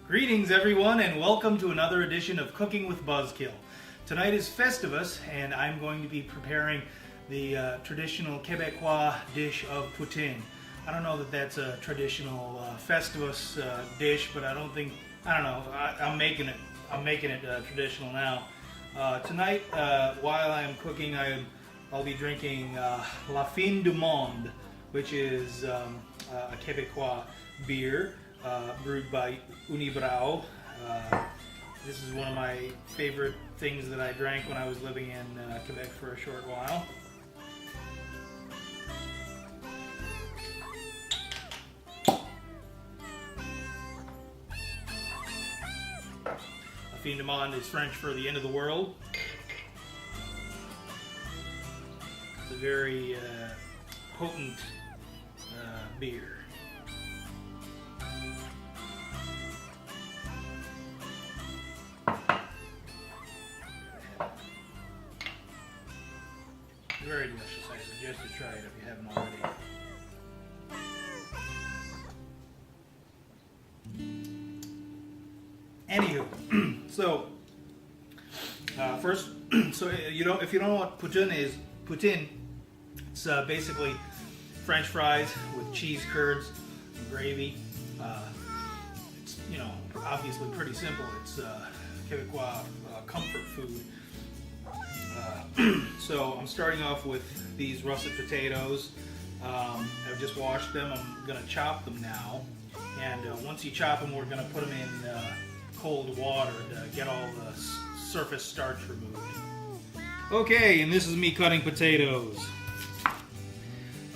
Greetings everyone and welcome to another edition of Cooking with Buzzkill. Tonight is Festivus and I'm going to be preparing the traditional Quebecois dish of poutine. I don't know that that's a traditional Festivus dish, but I'm making it traditional now. Tonight, while I'm cooking, I'll be drinking La Fin du Monde, which is a Quebecois beer brewed by Unibrau. This is one of my favorite things that I drank when I was living in Quebec for a short while. La Fin du Monde is French for the end of the world. It's a very potent beer. Very delicious. I suggest you try it if you haven't already. Anywho, so first, if you don't know what poutine is, it's basically French fries with cheese curds and gravy. It's obviously pretty simple. It's Quebecois comfort food. So I'm starting off with these russet potatoes. I've just washed them. I'm going to chop them now. And once you chop them, we're going to put them in cold water to get all the surface starch removed. Okay, and this is me cutting potatoes.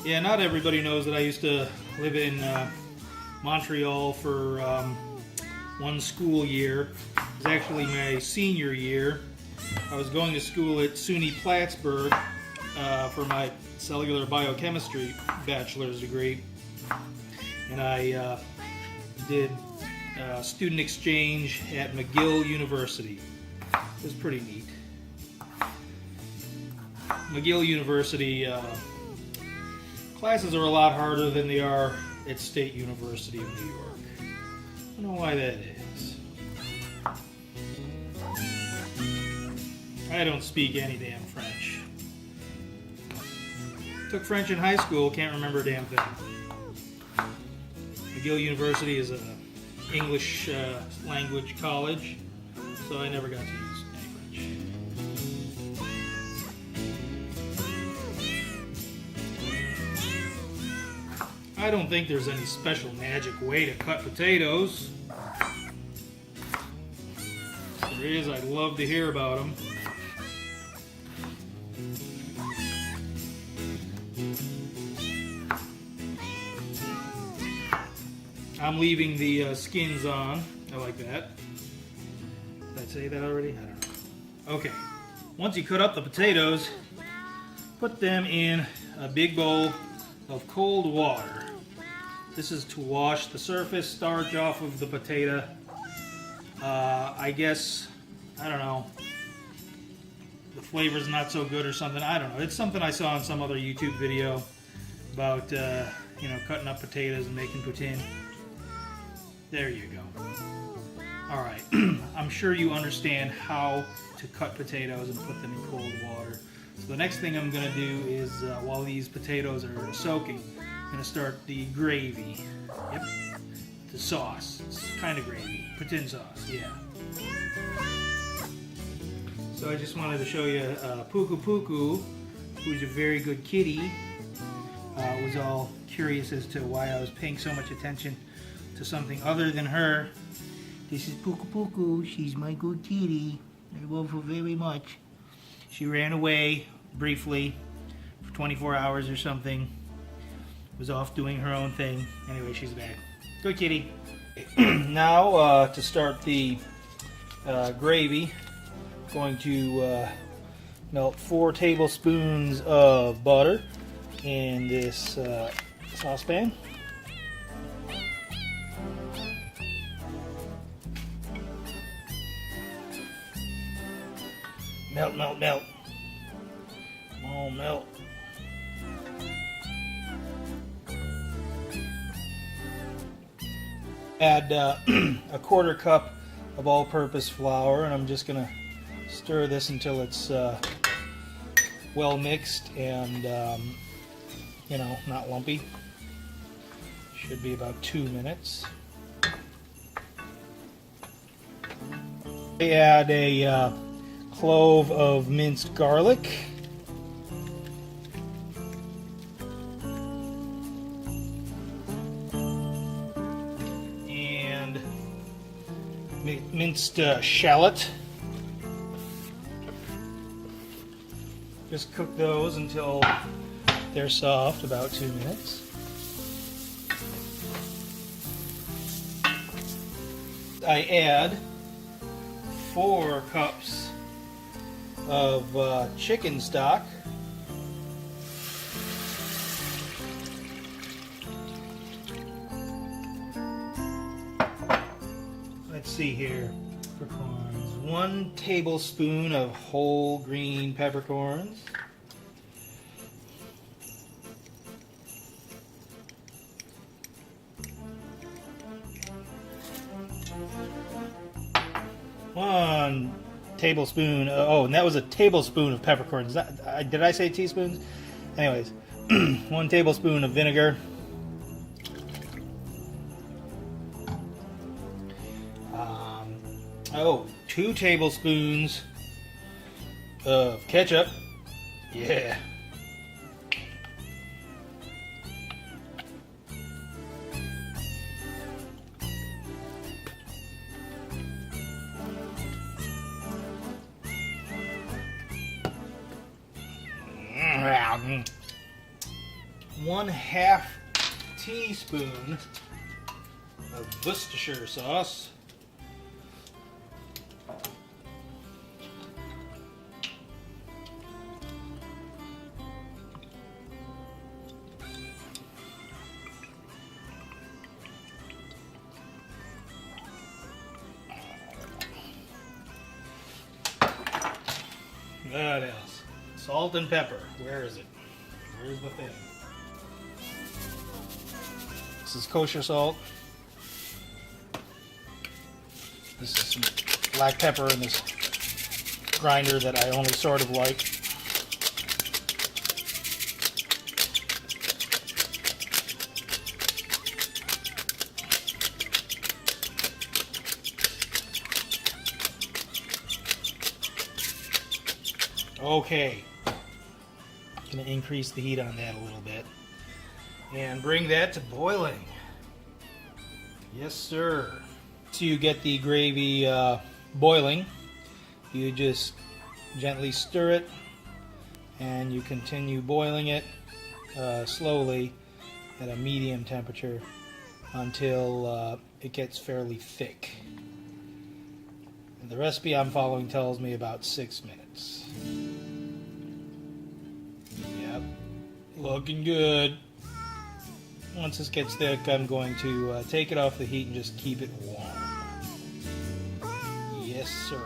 Yeah, not everybody knows that I used to live in Montreal for one school year. It was actually my senior year. I was going to school at SUNY Plattsburgh for my cellular biochemistry bachelor's degree, and I did student exchange at McGill University. It was pretty neat. McGill University classes are a lot harder than they are at State University of New York. I don't know why that is. I don't speak any damn French. Took French in high school, can't remember a damn thing. McGill University is an English language college, so I never got to use any French. I don't think there's any special magic way to cut potatoes. If there is, I'd love to hear about them. I'm leaving the skins on. I like that. Did I say that already? I don't know. Okay. Once you cut up the potatoes, put them in a big bowl of cold water. This is to wash the surface starch off of the potato. I guess, I don't know, the flavor's not so good or something. I don't know. It's something I saw in some other YouTube video about, cutting up potatoes and making poutine. There you go. Alright, I'm sure you understand how to cut potatoes and put them in cold water. So the next thing I'm going to do is, while these potatoes are soaking, I'm going to start the gravy. Yep, the sauce. It's kind of gravy. Poutine sauce, yeah. So I just wanted to show you Puku Puku, who's a very good kitty. Was all curious as to why I was paying so much attention to something other than her. This is Puku Puku. She's my good kitty. I love her very much. She ran away briefly for 24 hours or something. Was off doing her own thing. Anyway, she's back. Good kitty. Now to start the gravy, I'm going to melt 4 tablespoons of butter in this saucepan. Melt, melt, melt. Come on, melt. Add a quarter cup of all-purpose flour, and I'm just going to stir this until it's well mixed and you know, not lumpy. Should be about 2 minutes. I add a clove of minced garlic. And minced shallot. Just cook those until they're soft, about 2 minutes. I add 4 cups of chicken stock. Let's see here. Peppercorns. 1 tablespoon of whole green peppercorns. One tablespoon. Oh, and that was a tablespoon of peppercorns. Did I say teaspoons? Anyways, 1 tablespoon of vinegar. Oh, 2 tablespoons of ketchup. Yeah. One half teaspoon of Worcestershire sauce. What else? Salt and pepper. Where is it? Where's the thing? This is kosher salt. This is some black pepper in this grinder that I only sort of like. Okay, going to increase the heat on that a little bit and bring that to boiling. Yes, sir. So you get the gravy boiling, you just gently stir it and you continue boiling it slowly at a medium temperature until it gets fairly thick. And the recipe I'm following tells me about 6 minutes. Yep, looking good. Once this gets thick, I'm going to take it off the heat and just keep it warm. Yes, sir.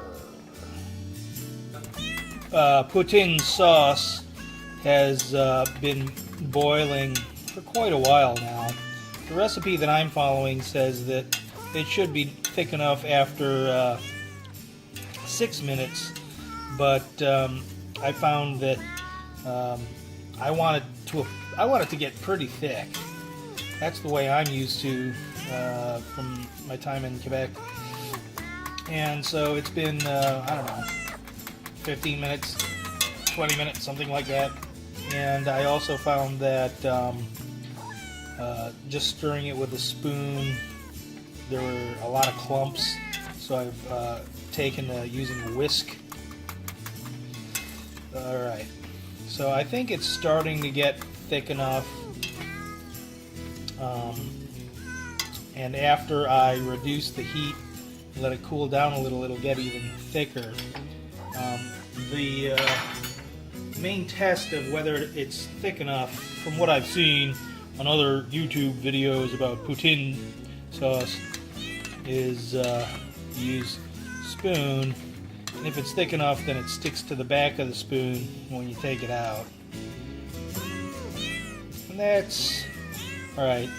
Poutine sauce has been boiling for quite a while now. The recipe that I'm following says that it should be thick enough after 6 minutes, but I found that I want it to get pretty thick. That's the way I'm used to from my time in Quebec. And so it's been, I don't know, 15 minutes, 20 minutes, something like that. And I also found that just stirring it with a spoon, there were a lot of clumps. So I've taken using a whisk. Alright, so I think it's starting to get thick enough. And after I reduce the heat, let it cool down a little, it'll get even thicker. The main test of whether it's thick enough, from what I've seen on other YouTube videos about poutine sauce, is use spoon, and if it's thick enough, then it sticks to the back of the spoon when you take it out. And that's alright.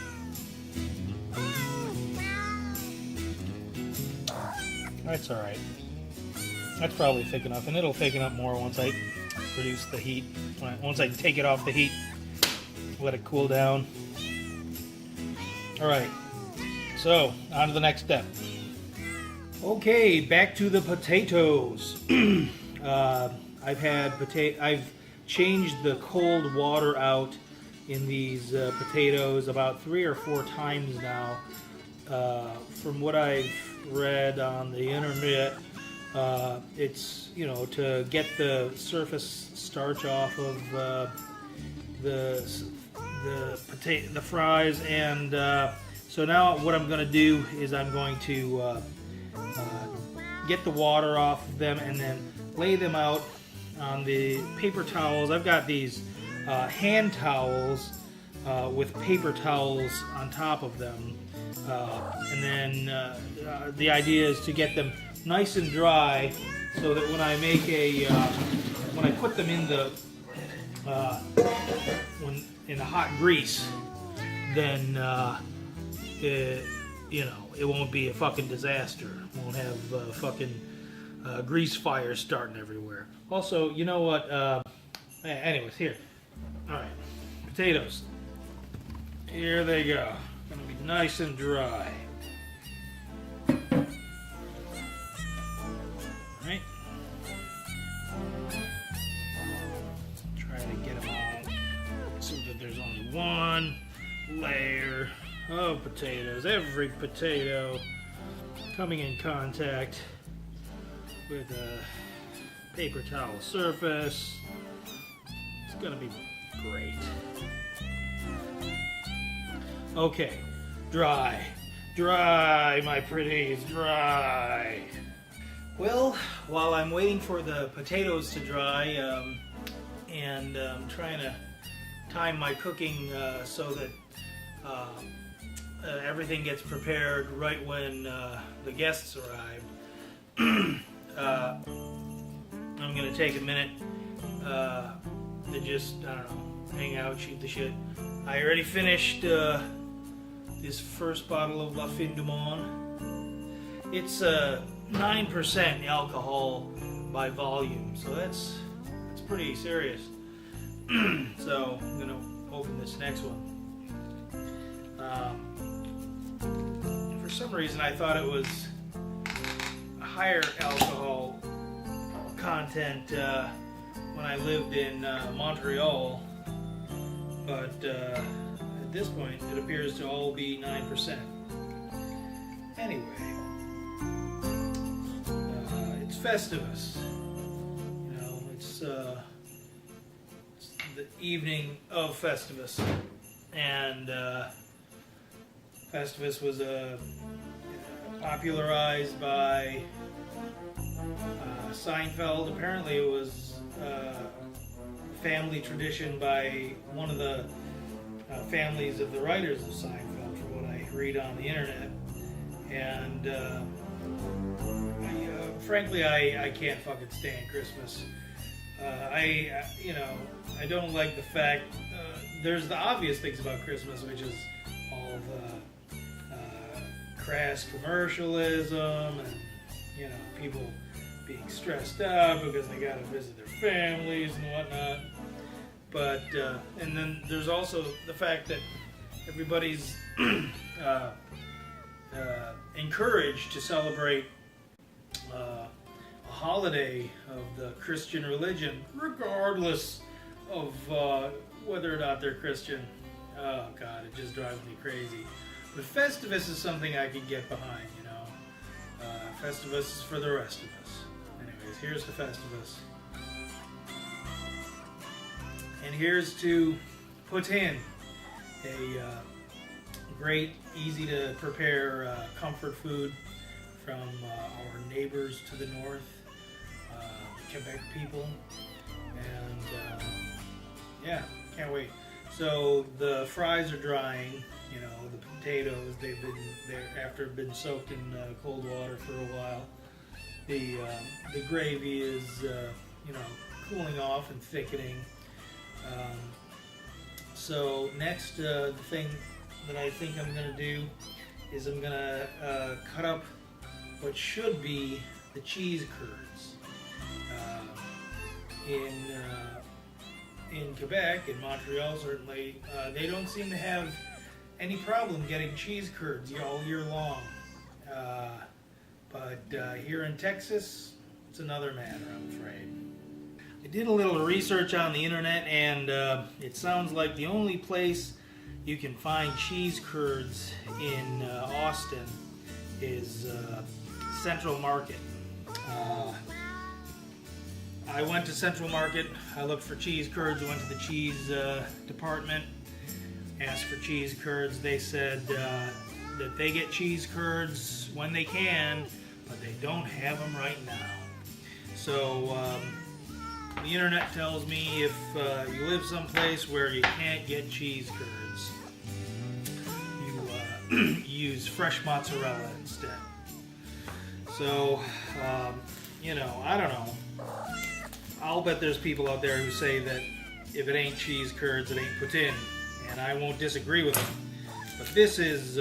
That's all right. That's probably thick enough, and it'll thicken up more once I reduce the heat. Once I take it off the heat, let it cool down. All right, so on to the next step. Okay, back to the potatoes. I've changed the cold water out in these potatoes about 3 or 4 times now. From what I've read on the internet, it's, you know, to get the surface starch off of the fries, and so now what I'm going to do is I'm going to get the water off of them and then lay them out on the paper towels. I've got these hand towels with paper towels on top of them, and then the idea is to get them nice and dry so that when I make when I put them in the hot grease, then it won't be a fucking disaster. Won't have fucking grease fires starting everywhere. Also, you know what? Anyways, here. All right, potatoes. Here they go. Gonna be nice and dry. Right. Try to get them all so that there's only one layer of potatoes. Every potato coming in contact with a paper towel surface. It's gonna be great. Okay, dry. Dry, my pretties, dry. Well, while I'm waiting for the potatoes to dry, and trying to time my cooking so that everything gets prepared right when the guests arrive, I'm going to take a minute to just, I don't know, hang out, shoot the shit. I already finished this first bottle of La Fin du Monde. It's 9% alcohol by volume, so that's pretty serious. So I'm going to open this next one. For some reason I thought it was a higher alcohol content when I lived in Montreal, but at this point it appears to all be 9%. Anyway, it's Festivus. You know, it's the evening of Festivus, and Festivus was popularized by Seinfeld. Apparently it was a family tradition by one of the families of the writers of Seinfeld, from what I read on the internet. And frankly, I can't fucking stand Christmas. I don't like the fact, there's the obvious things about Christmas, which is all the crass commercialism and, you know, people being stressed out because they gotta visit their families and whatnot. But, and then there's also the fact that everybody's encouraged to celebrate a holiday of the Christian religion, regardless of whether or not they're Christian. Oh God, it just drives me crazy. But Festivus is something I can get behind, you know. Festivus is for the rest of us. Anyways, here's the Festivus. And here's to put in a great, easy to prepare comfort food from our neighbors to the north, Quebec people. And yeah, can't wait. So the fries are drying. You know, the potatoes, they've been there after been soaked in cold water for a while. The gravy is you know, cooling off and thickening. So next, the thing that I think I'm going to do is I'm going to cut up what should be the cheese curds. In Quebec, in Montreal certainly, they don't seem to have any problem getting cheese curds all year long. But here in Texas, it's another matter, I'm afraid. I did a little research on the internet, and it sounds like the only place you can find cheese curds in Austin is Central Market. I went to Central Market, I looked for cheese curds, went to the cheese department, asked for cheese curds. They said that they get cheese curds when they can, but they don't have them right now. So the internet tells me if you live someplace where you can't get cheese curds, you use fresh mozzarella instead. So, you know, I don't know. I'll bet there's people out there who say that if it ain't cheese curds, it ain't poutine, and I won't disagree with them. But this is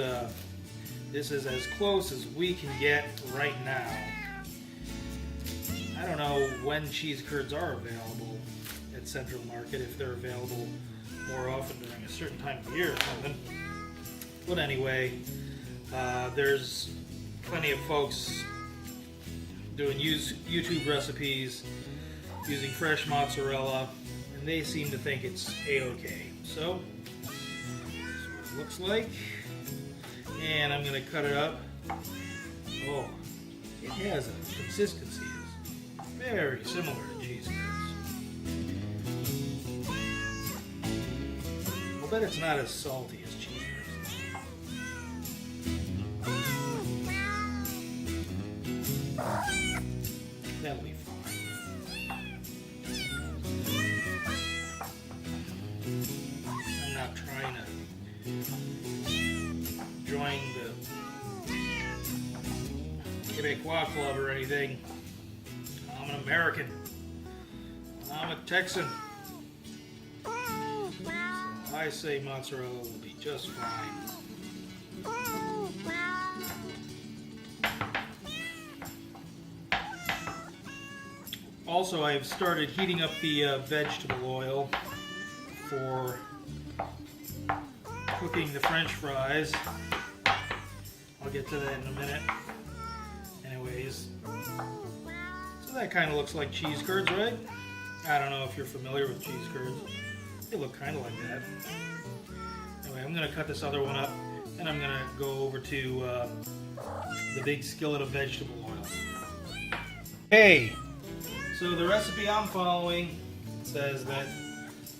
as close as we can get right now. I don't know when cheese curds are available at Central Market, if they're available more often during a certain time of year or something. But anyway, there's plenty of folks doing YouTube recipes using fresh mozzarella, and they seem to think it's a-okay. So, that's what it looks like. And I'm going to cut it up. Oh, it has a consistency that's very similar to cheese curds. I'll bet it's not as salty as cheese curds. That'll be fine. I'm not trying to join the Quebecois Club or anything. I'm an American. I'm a Texan. So I say mozzarella will be just fine. Also, I've started heating up the vegetable oil for cooking the French fries. I'll get to that in a minute. Anyways, so that kind of looks like cheese curds, right? I don't know if you're familiar with cheese curds. They look kind of like that. Anyway, I'm going to cut this other one up, and I'm going to go over to the big skillet of vegetable oil. Hey! So the recipe I'm following says that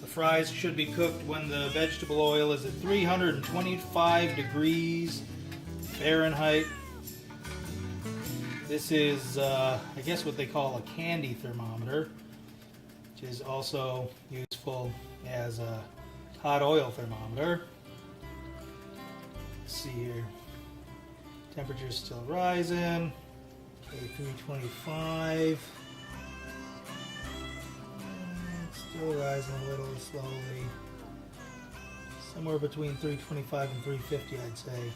the fries should be cooked when the vegetable oil is at 325 degrees Fahrenheit. This is, I guess, what they call a candy thermometer, which is also useful as a hot oil thermometer. Let's see here. Temperature's still rising. Okay, 325. Still rising a little slowly. Somewhere between 325 and 350, I'd say.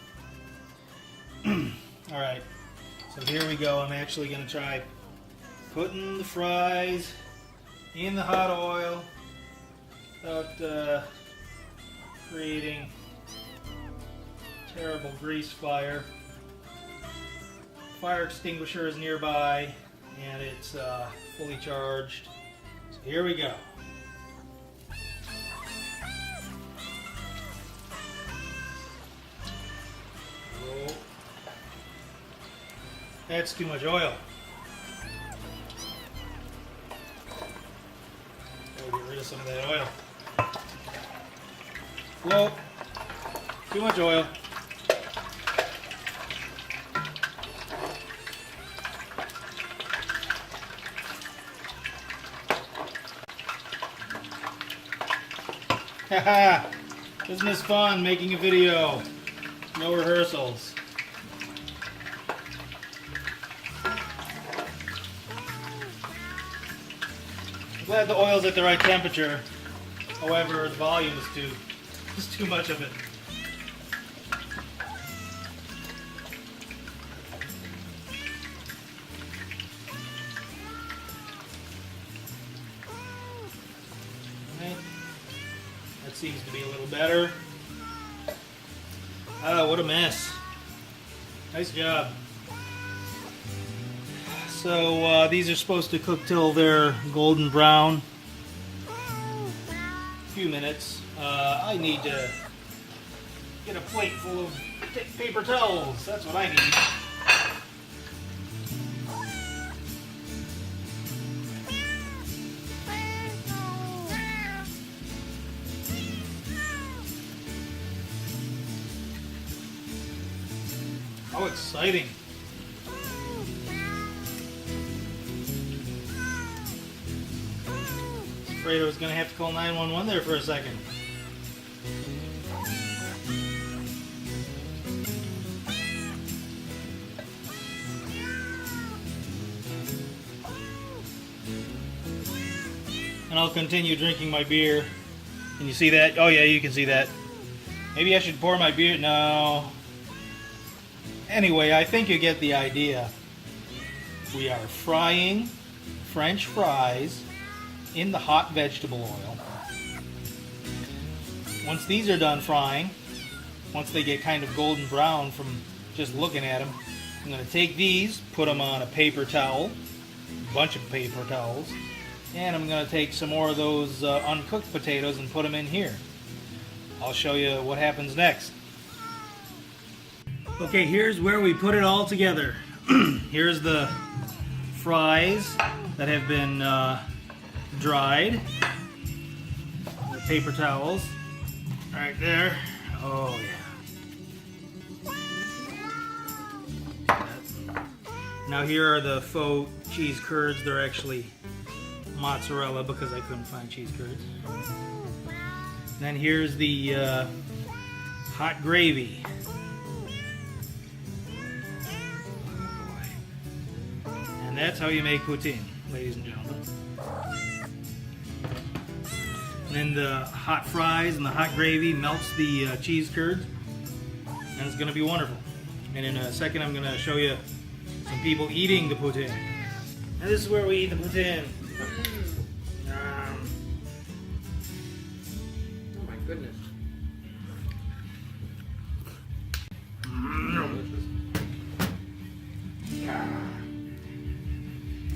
Alright, so here we go. I'm actually going to try putting the fries in the hot oil without creating terrible grease fire. Fire extinguisher is nearby, and it's fully charged. So here we go. That's too much oil. Gotta get rid of some of that oil. Whoa, too much oil. Haha, isn't this fun making a video? No rehearsals. I'm glad the oil's at the right temperature. However, the volume is too much of it. seems to be a little better. Oh, what a mess. Nice job. So these are supposed to cook till they're golden brown. A few minutes. I need to get a plate full of paper towels. That's what I need. How exciting. Afraid I was going to have to call 911 there for a second. And I'll continue drinking my beer. Can you see that? Oh yeah, you can see that. Maybe I should pour my beer. No. Anyway, I think you get the idea. We are frying French fries in the hot vegetable oil. Once these are done frying, once they get kind of golden brown from just looking at them, I'm going to take these, put them on a paper towel, a bunch of paper towels, and I'm going to take some more of those uncooked potatoes and put them in here. I'll show you what happens next. Okay, here's where we put it all together. Here's the fries that have been dried. The paper towels right there. Oh yeah. Now here are the faux cheese curds. They're actually mozzarella because I couldn't find cheese curds. And then here's the hot gravy. And that's how you make poutine, ladies and gentlemen. And then the hot fries and the hot gravy melts the cheese curds, and it's going to be wonderful. And in a second I'm going to show you some people eating the poutine. And this is where we eat the poutine. Oh my goodness.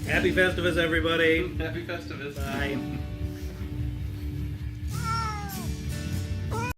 Happy Festivus, everybody. Happy Festivus. Bye.